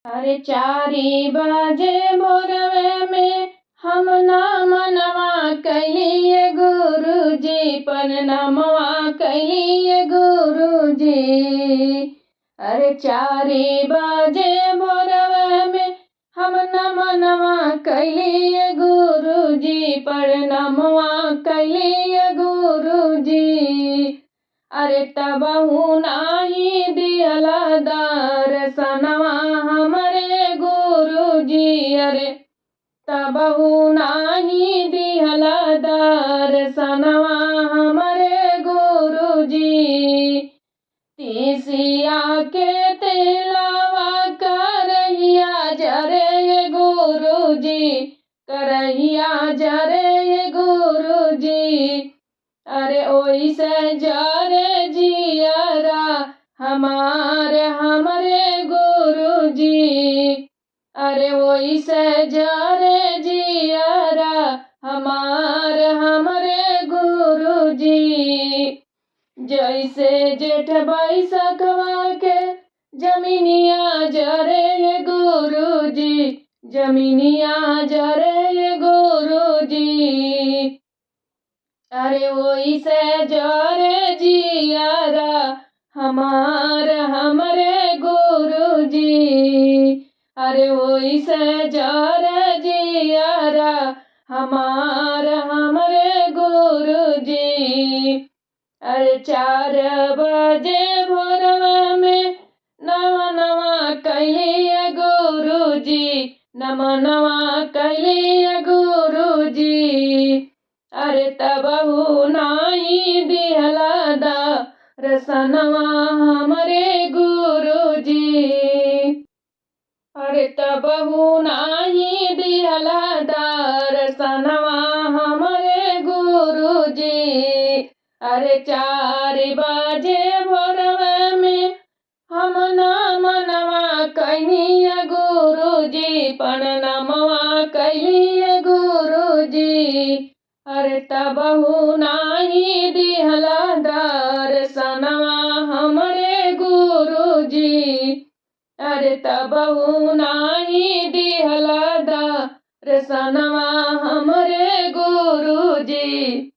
अरे 4 बजे भोरवे में हम नामवा कैलिए गुरुजी, प्रणामवा कैलिए गुरुजी। अरे 4 बजे भोरवे में हम नमनवा कैलिए गुरुजी, प्रणामवा कैलिए गुरुजी। अरे तबहु नाही दिहला दर्शनवा हमरे गुरुजी। अरे तबहु नाही दिहला दर्शनवा हमरे गुरुजी। तीसिया के तिलवा करहिया जरे गुरुजी, करहिया जरे गुरुजी। अरे ओइसे जरे जियरा हमरे गुरुजी। अरे ओइसे जरे जियरा हमरे गुरुजी। जैसे जेठ बैसखवा के जमीनिया जरे गुरुजी, जमीनिया जरे गुरुजी। अरे ओइसे जरे जियरा हमरे गुरुजी। अरे ओइसे जरे जियरा हमरे गुरुजी। अरे 4 बजे भोरवा में नमनवा कैलिए गुरुजी, नमनवा कैलिए गुरुजी। अरे तबहु नाही दिहला दर्शनवा हमरे गुरुजी। अरे तबहु नाही दिहला दर्शनवा हमरे गुरुजी। अरे 4 बजे भोरवा में हम नमनवा कैलिए गुरुजी, प्रणामवा कैलिए गुरुजी। अरे तबहु नाही दिहला दर्शनवा हमरे गुरुजी। अरे तबहु नाही दिहला दर्शनवा हमरे गुरुजी।